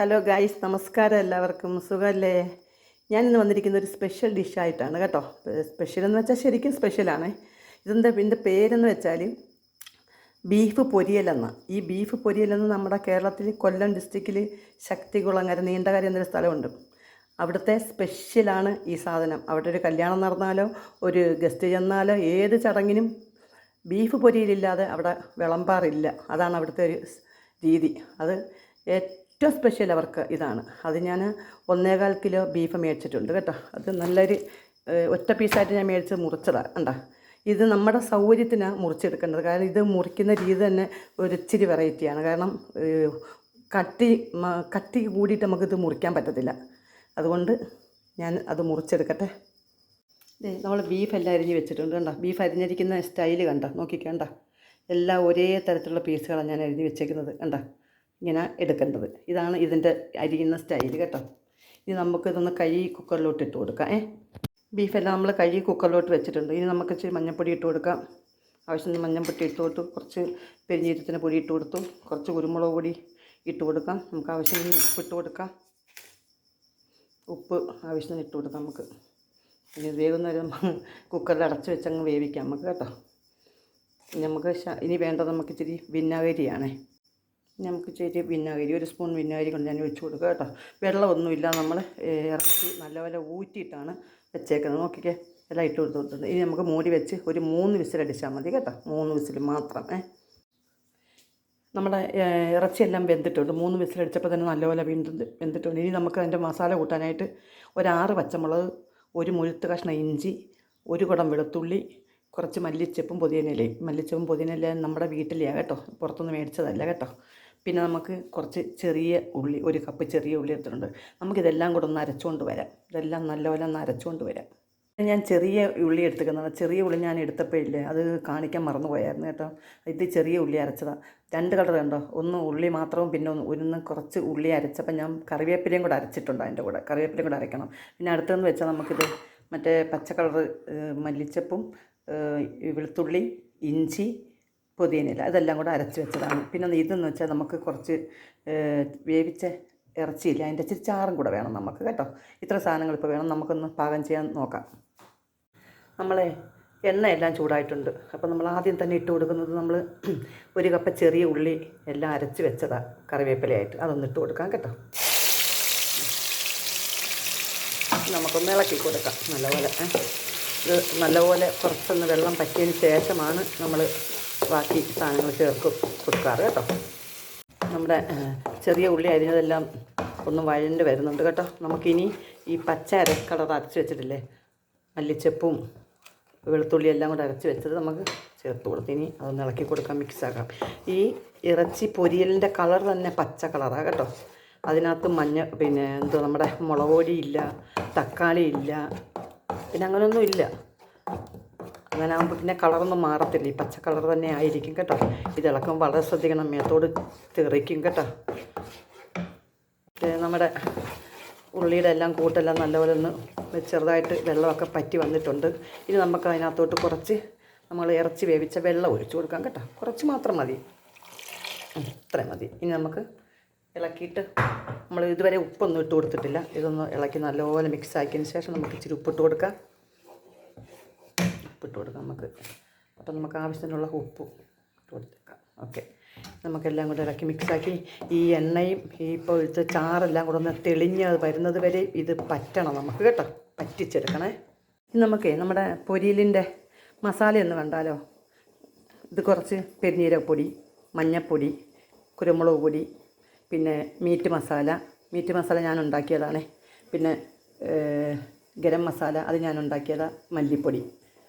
Hello guys, നമസ്കാരം. എല്ലാവർക്കും സുഖമല്ലേ? ഞാനിന്ന് വന്നിരിക്കുന്ന ഒരു സ്പെഷ്യൽ ഡിഷായിട്ടാണ് കേട്ടോ. സ്പെഷ്യൽ എന്ന് വെച്ചാൽ ശരിക്കും സ്പെഷ്യലാണ്. ഇതിൻ്റെ പേരെന്ന് വെച്ചാൽ ബീഫ് പൊരിയലെന്ന്. ഈ ബീഫ് പൊരിയലെന്ന് നമ്മുടെ കേരളത്തിൽ കൊല്ലം ഡിസ്ട്രിക്റ്റിൽ ശക്തികുളങ്ങര നീണ്ടകര എന്നൊരു സ്ഥലമുണ്ട്. അവിടുത്തെ സ്പെഷ്യലാണ് ഈ സാധനം. അവിടെ ഒരു കല്യാണം നടന്നാലോ ഒരു ഗസ്റ്റ് ചെന്നാലോ ഏത് ചടങ്ങിനും ബീഫ് പൊരിയിലില്ലാതെ അവിടെ വിളമ്പാറില്ല. അതാണ് അവിടുത്തെ ഒരു രീതി. അത് ഏറ്റവും സ്പെഷ്യൽ അവർക്ക് ഇതാണ്. അത് ഞാൻ 1.25 കിലോ ബീഫ് മേടിച്ചിട്ടുണ്ട് കേട്ടോ. അത് നല്ലൊരു ഒറ്റ പീസായിട്ട് ഞാൻ മേടിച്ച് മുറിച്ചതാണ് കണ്ടോ. ഇത് നമ്മുടെ സൗകര്യത്തിനാണ് മുറിച്ചെടുക്കേണ്ടത്. കാരണം ഇത് മുറിക്കുന്ന രീതി തന്നെ ഒരു ഇച്ചിരി വെറൈറ്റിയാണ്. കാരണം കട്ടി കൂടിയിട്ട് നമുക്കിത് മുറിക്കാൻ പറ്റത്തില്ല. അതുകൊണ്ട് ഞാൻ അത് മുറിച്ചെടുക്കട്ടെ. നമ്മൾ ബീഫ് എല്ലാം അരിഞ്ഞ് വെച്ചിട്ടുണ്ട് കണ്ടോ. ബീഫ് അരിഞ്ഞിരിക്കുന്ന സ്റ്റൈല് കണ്ടോ, നോക്കിക്കണ്ട. എല്ലാം ഒരേ തരത്തിലുള്ള പീസുകളാണ് ഞാൻ അരിഞ്ഞ് വെച്ചേക്കുന്നത് കണ്ടോ. ഇങ്ങനെ എടുക്കേണ്ടത് ഇതാണ് ഇതിൻ്റെ അരിയുന്ന സ്റ്റൈല് കേട്ടോ. ഇനി നമുക്കിതൊന്ന് കഴുകി കുക്കറിലോട്ട് ഇട്ട് കൊടുക്കാം. ബീഫെല്ലാം നമ്മൾ കഴുകി കുക്കറിലോട്ട് വെച്ചിട്ടുണ്ട്. ഇനി നമുക്ക് ഇച്ചിരി മഞ്ഞൾപ്പൊടി ഇട്ട് കൊടുക്കാം. ആവശ്യത്തിന് മഞ്ഞൾപ്പൊടി ഇട്ട് കൊടുത്തു, കുറച്ച് പെരിഞ്ജീരകത്തിൻ്റെ പൊടി ഇട്ട് കൊടുത്തു, കുറച്ച് കുരുമുളക് പൊടി ഇട്ട് കൊടുക്കാം. നമുക്ക് ആവശ്യത്തിന് ഉപ്പ് ഇട്ട് കൊടുക്കാം. ഉപ്പ് ആവശ്യത്തിന് ഇട്ട് കൊടുക്കാം. നമുക്ക് ഇനി വേകുന്നൊരു കുക്കറിൽ അടച്ച് വെച്ചങ്ങ് വേവിക്കാം നമുക്ക് കേട്ടോ. നമുക്ക് ഇനി വേണ്ടത് നമുക്ക് ഇച്ചിരി വിനാഗിരിയാണേ. നമുക്ക് ഇച്ചിരി വിനാഗിരി, 1 സ്പൂൺ വിനാഗിരി കൊണ്ട് ഞാൻ വെച്ച് കൊടുക്കുക കേട്ടോ. വെള്ളമൊന്നുമില്ല, നമ്മൾ ഇറച്ചി നല്ലപോലെ ഊറ്റിയിട്ടാണ് വെച്ചേക്കുന്നത്. നോക്കിക്കേ, എല്ലാം ഇട്ട് കൊടുത്തിട്ടുണ്ട്. ഇനി നമുക്ക് മൂടി വെച്ച് ഒരു 3 വിസിലടിച്ചാൽ മതി കേട്ടോ. 3 വിസിൽ മാത്രം. നമ്മുടെ ഇറച്ചിയെല്ലാം വെന്തിട്ടുണ്ട്. 3 വിസിലടിച്ചപ്പോൾ തന്നെ നല്ലപോലെ വെന്തിട്ടുണ്ട്. ഇനി നമുക്ക് അതിൻ്റെ മസാല കൂട്ടാനായിട്ട് ഒരു 6 പച്ചമുളക്, ഒരു മുഴുത്ത് കഷ്ണം ഇഞ്ചി, 1 കുടം വെളുത്തുള്ളി, കുറച്ച് മല്ലിച്ചപ്പും പുതിനയിലയും. മല്ലിച്ചപ്പും പുതിനയിലയും നമ്മുടെ വീട്ടിലെയാണ് കേട്ടോ, പുറത്തുനിന്ന് മേടിച്ചതല്ല കേട്ടോ. പിന്നെ നമുക്ക് കുറച്ച് ചെറിയ ഉള്ളി, 1 കപ്പ് ചെറിയ ഉള്ളി എടുത്തിട്ടുണ്ട്. നമുക്കിതെല്ലാം കൂടെ ഒന്ന് അരച്ചുകൊണ്ട് വരാം. ഇതെല്ലാം നല്ലപോലെ ഒന്ന് അരച്ചുകൊണ്ട് വരാം. ഞാൻ ചെറിയ ഉള്ളി എടുത്തിരിക്കുന്നത്. ചെറിയ ഉള്ളി ഞാൻ എടുത്തപ്പോഴില്ലേ, അത് കാണിക്കാൻ മറന്നു പോയായിരുന്നു കേട്ടോ. ഇത് ചെറിയ ഉള്ളി അരച്ചതാണ്. 2 കളർ കണ്ടോ, ഒന്ന് ഉള്ളി മാത്രവും പിന്നെ ഒന്ന് കുറച്ച് ഉള്ളി അരച്ചപ്പോൾ ഞാൻ കറിവേപ്പിലയും കൂടെ അരച്ചിട്ടുണ്ട്. അതിൻ്റെ കൂടെ കറിവേപ്പിലയും കൂടെ അരയ്ക്കണം. പിന്നെ അടുത്തെന്ന് വെച്ചാൽ നമുക്കിത് മറ്റേ പച്ച കളർ മല്ലിച്ചപ്പും വെളുത്തുള്ളി, ഇഞ്ചി, പുതിനയില ഇതെല്ലാം കൂടെ അരച്ച് വെച്ചതാണ്. പിന്നെ ഇതെന്ന് വെച്ചാൽ നമുക്ക് കുറച്ച് വേവിച്ച ഇറച്ചിയില്ല, അതിൻ്റെ ഇച്ചിരി ചാറും കൂടെ വേണം നമുക്ക് കേട്ടോ. ഇത്ര സാധനങ്ങൾ ഇപ്പോൾ വേണം. നമുക്കൊന്ന് പാകം ചെയ്യാൻ നോക്കാം. നമ്മളെ എണ്ണയെല്ലാം ചൂടായിട്ടുണ്ട്. അപ്പോൾ നമ്മൾ ആദ്യം തന്നെ ഇട്ട് കൊടുക്കുന്നത് നമ്മൾ 1 കപ്പ് ചെറിയ ഉള്ളി എല്ലാം അരച്ച് വെച്ചതാണ് കറിവേപ്പിലയായിട്ട്. അതൊന്ന് ഇട്ട് കൊടുക്കാം കേട്ടോ. നമുക്കൊന്ന് ഇളക്കി കൊടുക്കാം നല്ലപോലെ. ഇത് നല്ലപോലെ കുറച്ചൊന്ന് വെള്ളം പറ്റിയതിന് ശേഷമാണ് നമ്മൾ ബാക്കി സാധനങ്ങൾ കൊടുക്കാറ് കേട്ടോ. നമ്മുടെ ചെറിയ ഉള്ളി അരിഞ്ഞതെല്ലാം ഒന്ന് വഴണ്ട് വരുന്നുണ്ട് കേട്ടോ. നമുക്കിനി ഈ പച്ച കളർ അരച്ച് വെച്ചിട്ടില്ലേ, മല്ലിച്ചപ്പും വെളുത്തുള്ളി എല്ലാം കൂടെ അരച്ച് വെച്ചത് നമുക്ക് ചേർത്ത് കൊടുത്ത് ഇനി അതൊന്ന് ഇളക്കി കൊടുക്കാം, മിക്സാക്കാം. ഈ ഇറച്ചി പൊരിയലിൻ്റെ കളർ തന്നെ പച്ച കളറാണ് കേട്ടോ. അതിനകത്ത് പിന്നെ നമ്മുടെ മുളക് പൊടി ഇല്ല, തക്കാളി ഇല്ല, പിന്നെ അങ്ങനെയൊന്നും ഇല്ല. അങ്ങനെ ആകുമ്പോൾ പിന്നെ കളറൊന്നും മാറത്തില്ല, ഈ പച്ച കളർ തന്നെ ആയിരിക്കും കേട്ടോ. ഇത് ഇളക്കുമ്പോൾ വളരെ ശ്രദ്ധിക്കണം, മേത്തോട് തെറിക്കും കേട്ടോ. നമ്മുടെ ഉള്ളിയുടെ എല്ലാം കൂട്ടെല്ലാം നല്ലപോലെ ഒന്ന് ചെറുതായിട്ട് വെള്ളമൊക്കെ പറ്റി വന്നിട്ടുണ്ട്. ഇനി നമുക്ക് അതിനകത്തോട്ട് കുറച്ച് നമ്മൾ ഇറച്ചി വേവിച്ച വെള്ളം ഒഴിച്ചു കൊടുക്കാം കേട്ടോ. കുറച്ച് മാത്രം മതി, ഇത്രയും മതി. ഇനി നമുക്ക് ഇളക്കിയിട്ട് നമ്മൾ ഇതുവരെ ഉപ്പൊന്നും ഇട്ട് കൊടുത്തിട്ടില്ല. ഇതൊന്ന് ഇളക്കി നല്ലപോലെ മിക്സ് ആക്കിയതിന് ശേഷം നമുക്ക് ഇച്ചിരി ഉപ്പിട്ട് കൊടുക്കാം. ഉപ്പിട്ട് കൊടുക്കാം നമുക്ക്. അപ്പം നമുക്ക് ആവശ്യത്തിനുള്ള ഉപ്പ് ഇട്ട് കൊടുത്തേക്കാം. ഓക്കെ, നമുക്കെല്ലാം കൂടെ ഇളക്കി മിക്സാക്കി ഈ എണ്ണയും ഈ ഇപ്പോൾ ഇത് ചാറെല്ലാം കൂടെ ഒന്ന് തെളിഞ്ഞ് വരുന്നത് വരെ ഇത് പറ്റണം നമുക്ക് കേട്ടോ, പറ്റിച്ചെടുക്കണേ. ഇനി നമുക്ക് നമ്മുടെ പൊരിയലിൻ്റെ മസാലയൊന്ന് കണ്ടാലോ. ഇത് കുറച്ച് പെരുംജീരകപ്പൊടി, മഞ്ഞൾപ്പൊടി, കുരുമുളക് പൊടി, പിന്നെ മീറ്റ് മസാല ഞാൻ ഉണ്ടാക്കിയതാണ്. പിന്നെ ഗരം മസാല അത് ഞാൻ ഉണ്ടാക്കിയതാണ്. മല്ലിപ്പൊടി,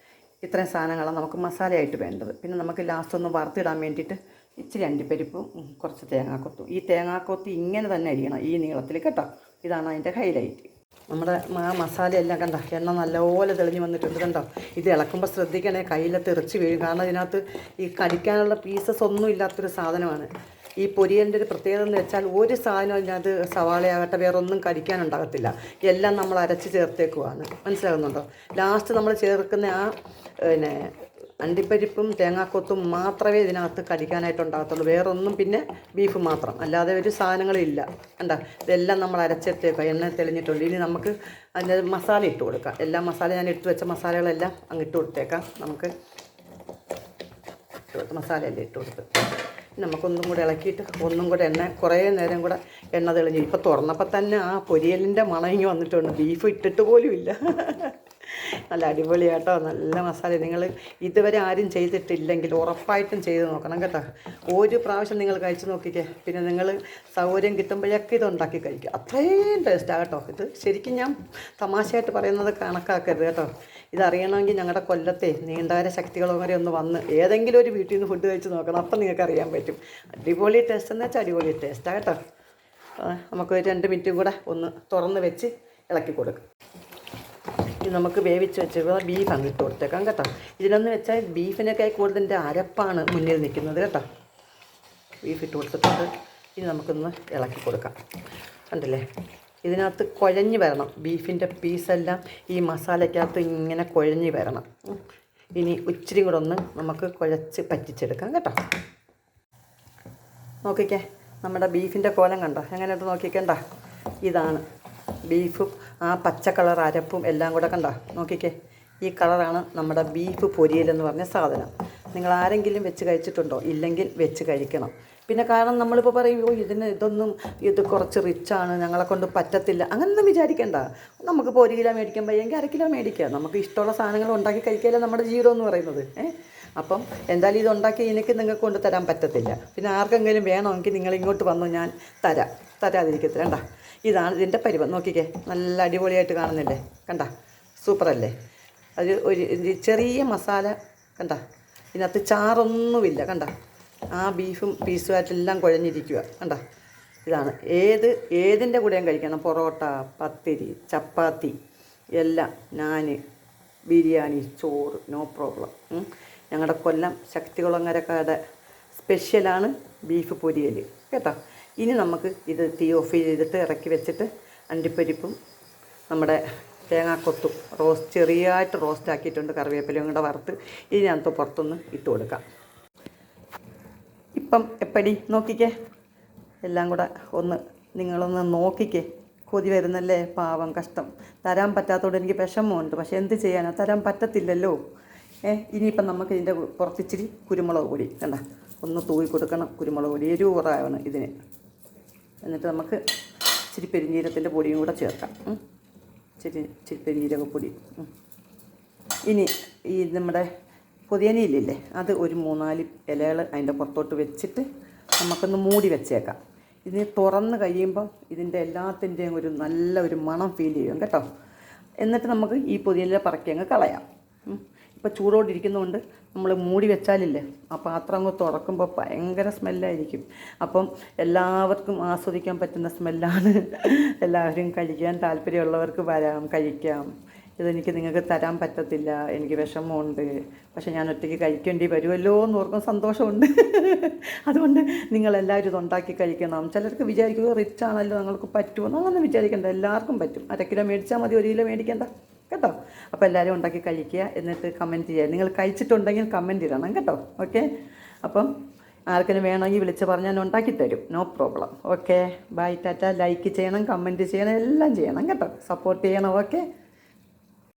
ഇത്രയും സാധനങ്ങളാണ് നമുക്ക് മസാലയായിട്ട് വേണ്ടത്. പിന്നെ നമുക്ക് ലാസ്റ്റ് ഒന്ന് വറുത്തിടാൻ വേണ്ടിയിട്ട് ഇച്ചിരി അണ്ടിപ്പരിപ്പും കുറച്ച് തേങ്ങാക്കൊത്തും. ഈ തേങ്ങാക്കൊത്ത് ഇങ്ങനെ തന്നെ അരിയണം, ഈ നീളത്തിൽ കേട്ടോ. ഇതാണ് അതിൻ്റെ ഹൈലൈറ്റ്. നമ്മുടെ മസാലയെല്ലാം കണ്ടോ, എണ്ണ നല്ലപോലെ തെളിഞ്ഞ് വന്നിട്ടുണ്ട് കണ്ടോ. ഇത് ഇളക്കുമ്പോൾ ശ്രദ്ധിക്കണേ, കയ്യിലെ തെറിച്ച് വീഴും. കാരണം ഇതിനകത്ത് ഈ കടിക്കാനുള്ള പീസസ് ഒന്നും ഇല്ലാത്തൊരു സാധനമാണ്. ഈ പൊരിയലിൻ്റെ ഒരു പ്രത്യേകത എന്ന് വെച്ചാൽ ഒരു സാധനം അതിനകത്ത് സവാളയാകട്ടെ വേറൊന്നും കടിക്കാനുണ്ടാകത്തില്ല. എല്ലാം നമ്മൾ അരച്ച് ചേർത്തേക്കുവാണ്, മനസ്സിലാകുന്നുണ്ടോ. ലാസ്റ്റ് നമ്മൾ ചേർക്കുന്ന പിന്നെ അണ്ടിപ്പരിപ്പും തേങ്ങാക്കൊത്തും മാത്രമേ ഇതിനകത്ത് കടിക്കാനായിട്ടുണ്ടാകത്തുള്ളൂ, വേറൊന്നും. പിന്നെ ബീഫ് മാത്രം, അല്ലാതെ ഒരു സാധനങ്ങളില്ല. കണ്ട, ഇതെല്ലാം നമ്മൾ അരച്ചെടുത്തേക്കാം, എണ്ണ തെളിഞ്ഞിട്ടുണ്ട്. ഇനി നമുക്ക് അതിൻ്റെ മസാല ഇട്ട് കൊടുക്കാം. എല്ലാ മസാല ഞാൻ ഇട്ട് വെച്ച മസാലകളെല്ലാം അങ്ങ് ഇട്ട് കൊടുത്തേക്കാം. നമുക്ക് മസാലയെല്ലാം ഇട്ട് കൊടുത്ത് നമുക്കൊന്നും കൂടെ ഇളക്കിയിട്ട് ഒന്നും കൂടെ എണ്ണ കുറേ നേരം കൂടെ എണ്ണ തെളിഞ്ഞു. ഇപ്പോൾ തുറന്നപ്പോൾ തന്നെ ആ പൊരിയലിൻ്റെ മണം ഇങ്ങ് വന്നിട്ടുണ്ട്. ബീഫ് ഇട്ടിട്ട് പോലും ഇല്ല. നല്ല അടിപൊളിയാട്ടോ, നല്ല മസാല. നിങ്ങൾ ഇതുവരെ ആരും ചെയ്തിട്ടില്ലെങ്കിൽ ഉറപ്പായിട്ടും ചെയ്ത് നോക്കണം കേട്ടോ. ഒരു പ്രാവശ്യം നിങ്ങൾ കഴിച്ച് നോക്കിക്കേ, പിന്നെ നിങ്ങൾ സൗകര്യം കിട്ടുമ്പോഴൊക്കെ ഇത് ഉണ്ടാക്കി കഴിക്കുക. അത്രയും ടേസ്റ്റാണ് കേട്ടോ. ഇത് ശരിക്കും ഞാൻ തമാശയായിട്ട് പറയുന്നത് കണക്കാക്കരുത് കേട്ടോ. ഇതറിയണമെങ്കിൽ ഞങ്ങളുടെ കൊല്ലത്തെ നീണ്ടാര ശക്തികളോ വരെ ഒന്ന് വന്ന് ഏതെങ്കിലും ഒരു വീട്ടിൽ നിന്ന് ഫുഡ് കഴിച്ച് നോക്കണം. അപ്പം നിങ്ങൾക്ക് അറിയാൻ പറ്റും. അടിപൊളി ടേസ്റ്റ് എന്ന് വെച്ചാൽ അടിപൊളി ടേസ്റ്റാണ് കേട്ടോ. നമുക്ക് 2 മിനിറ്റും കൂടെ ഒന്ന് തുറന്ന് വെച്ച് ഇളക്കി കൊടുക്കും. ഇത് നമുക്ക് വേവിച്ച് വെച്ച് ബീഫ് അങ്ങ് ഇട്ട് കൊടുത്തേക്കാം കേട്ടോ. ഇതിനൊന്ന് വെച്ചാൽ ബീഫിനൊക്കെ കൂടുതലിൻ്റെ അരപ്പാണ് മുന്നിൽ നിൽക്കുന്നത് കേട്ടോ. ബീഫ് ഇട്ട് കൊടുത്തിട്ടുണ്ട്. ഇനി നമുക്കൊന്ന് ഇളക്കി കൊടുക്കാം. കണ്ടില്ലേ, ഇതിനകത്ത് കുഴഞ്ഞ് വരണം. ബീഫിൻ്റെ പീസെല്ലാം ഈ മസാലയ്ക്കകത്ത് ഇങ്ങനെ കുഴഞ്ഞ് വരണം. ഇനി ഇച്ചിരി കൂടെ ഒന്ന് നമുക്ക് കുഴച്ച് പറ്റിച്ചെടുക്കാം കേട്ടോ. നോക്കിക്കേ, നമ്മുടെ ബീഫിൻ്റെ കോലം കണ്ടോ, എങ്ങനെയായിട്ട് നോക്കിക്കണ്ട. ഇതാണ് ബീഫും ആ പച്ച കളർ അരപ്പും എല്ലാം കൂടെ കണ്ടോ. നോക്കിക്കേ, ഈ കളറാണ് നമ്മുടെ ബീഫ് പൊരിയലെന്ന് പറഞ്ഞ സാധനം. നിങ്ങൾ ആരെങ്കിലും വെച്ച് കഴിച്ചിട്ടുണ്ടോ? ഇല്ലെങ്കിൽ വെച്ച് കഴിക്കണം. പിന്നെ കാരണം നമ്മളിപ്പോൾ പറയും, ഇത് കുറച്ച് റിച്ചാണ്, ഞങ്ങളെ കൊണ്ട് പറ്റത്തില്ല, അങ്ങനൊന്നും വിചാരിക്കേണ്ട. നമുക്കിപ്പോൾ 1 കിലോ മേടിക്കുമ്പോൾ എങ്കിൽ 1/2 കിലോ മേടിക്കുക. നമുക്ക് ഇഷ്ടമുള്ള സാധനങ്ങൾ ഉണ്ടാക്കി കഴിക്കുകയല്ലേ നമ്മുടെ ജീവിതം എന്ന് പറയുന്നത്. അപ്പം എന്തായാലും ഇതുണ്ടാക്കി എനിക്ക് നിങ്ങൾക്ക് കൊണ്ട് തരാൻ പറ്റത്തില്ല. പിന്നെ ആർക്കെങ്കിലും വേണമെങ്കിൽ നിങ്ങൾ ഇങ്ങോട്ട് വന്നു, ഞാൻ തരാതിരിക്കത്തില്ല. കണ്ട, ഇതാണ് ഇതിൻ്റെ പരുവം. നോക്കിക്കേ, നല്ല അടിപൊളിയായിട്ട് കാണുന്നില്ലേ, കണ്ട, സൂപ്പറല്ലേ. അത് ഒരു ചെറിയ മസാല കണ്ട, ഇതിനകത്ത് ചാറൊന്നുമില്ല കണ്ട. ആ ബീഫും പീസുമായിട്ടെല്ലാം കുഴഞ്ഞിരിക്കുക കണ്ട. ഇതാണ് ഏതിൻ്റെ കൂടെയും കഴിക്കണം. പൊറോട്ട, പത്തിരി, ചപ്പാത്തി എല്ലാം, നാന്, ബിരിയാണി, ചോറ്, നോ പ്രോബ്ലം. ഞങ്ങളുടെ കൊല്ലം ശക്തികുളങ്ങരക്കാരുടെ സ്പെഷ്യലാണ് ബീഫ് പൊരിയൽ കേട്ടോ. ഇനി നമുക്ക് ഇത് തീ ഓഫ് ചെയ്തിട്ട് ഇറക്കി വെച്ചിട്ട് അണ്ടിപ്പരിപ്പും നമ്മുടെ തേങ്ങാക്കൊത്തും ചെറിയായിട്ട് റോസ്റ്റ് ആക്കിയിട്ടുണ്ട്, കറിവേപ്പിലയും കൂടെ വറുത്ത് ഇതിനകത്ത് പുറത്തൊന്ന് ഇട്ട് കൊടുക്കാം. ഇപ്പം എപ്പടി നോക്കിക്കേ, എല്ലാം കൂടെ നിങ്ങളൊന്ന് നോക്കിക്കേ. കൊതി വരുന്നല്ലേ, പാവം കഷ്ടം. തരാൻ പറ്റാത്തതുകൊണ്ട് എനിക്ക് വിഷമമുണ്ട്. പക്ഷെ എന്ത് ചെയ്യാനാണ്, തരാൻ പറ്റത്തില്ലല്ലോ. ഇനിയിപ്പം നമുക്ക് ഇതിൻ്റെ പുറത്തിച്ചിരി കുരുമുളക് പൊടി കണ്ട ഒന്ന് തൂവി കൊടുക്കണം. കുരുമുളക് പൊടി എരിവുറാവണം ഇതിന്. എന്നിട്ട് നമുക്ക് ഇച്ചിരി പെരിഞ്ജീരകത്തിൻ്റെ പൊടിയും കൂടെ ചേർക്കാം. ഇച്ചിരി പെരിഞ്ജീരകപ്പൊടി. ഇനി ഈ നമ്മുടെ പുതിയനയില്ലേ, അത് ഒരു 3-4 ഇലകൾ അതിൻ്റെ പുറത്തോട്ട് വെച്ചിട്ട് നമുക്കൊന്ന് മൂടി വെച്ചേക്കാം. ഇതിന് തുറന്ന് കഴിയുമ്പം ഇതിൻ്റെ എല്ലാത്തിൻ്റെയും നല്ല ഒരു മണം ഫീൽ ചെയ്യും കേട്ടോ. എന്നിട്ട് നമുക്ക് ഈ പുതിയനില പറക്കി അങ്ങ് കളയാം. ഇപ്പോൾ ചൂടോടിരിക്കുന്നതുകൊണ്ട് നമ്മൾ മൂടി വെച്ചാലില്ലേ, ആ പാത്രം അങ്ങ് തുറക്കുമ്പോൾ ഭയങ്കര സ്മെല്ലായിരിക്കും. അപ്പം എല്ലാവർക്കും ആസ്വദിക്കാൻ പറ്റുന്ന സ്മെല്ലാണ്. എല്ലാവരും കഴിക്കാൻ താല്പര്യമുള്ളവർക്ക് വരാം, കഴിക്കാം. ഇതെനിക്ക് നിങ്ങൾക്ക് തരാൻ പറ്റത്തില്ല, എനിക്ക് വിഷമമുണ്ട്, പക്ഷെ ഞാൻ ഒറ്റയ്ക്ക് കഴിക്കേണ്ടി വരുമല്ലോ എന്ന് ഓർക്കും സന്തോഷമുണ്ട്. അതുകൊണ്ട് നിങ്ങളെല്ലാവരും ഇതുണ്ടാക്കി കഴിക്കണം. ചിലർക്ക് വിചാരിക്കുക റിച്ച് ആണല്ലോ ഞങ്ങൾക്ക് പറ്റുമെന്ന്, അങ്ങനെ വിചാരിക്കേണ്ട, എല്ലാവർക്കും പറ്റും. 1/2 കിലോ മേടിച്ചാൽ മതി, 1 കിലോ മേടിക്കേണ്ട കേട്ടോ. അപ്പോൾ എല്ലാവരും ഉണ്ടാക്കി കഴിക്കുക, എന്നിട്ട് കമൻറ്റ് ചെയ്യുക. നിങ്ങൾ കഴിച്ചിട്ടുണ്ടെങ്കിൽ കമൻറ്റ് ഇടണം കേട്ടോ. ഓക്കെ, അപ്പം ആർക്കെങ്കിലും വേണമെങ്കിൽ വിളിച്ച് പറഞ്ഞാൽ ഞാൻ ഉണ്ടാക്കി തരും, no problem. Okay, bye, tata. Like ചെയ്യണം, കമൻറ്റ് ചെയ്യണം, എല്ലാം ചെയ്യണം കേട്ടോ. സപ്പോർട്ട് ചെയ്യണം. ഓക്കെ.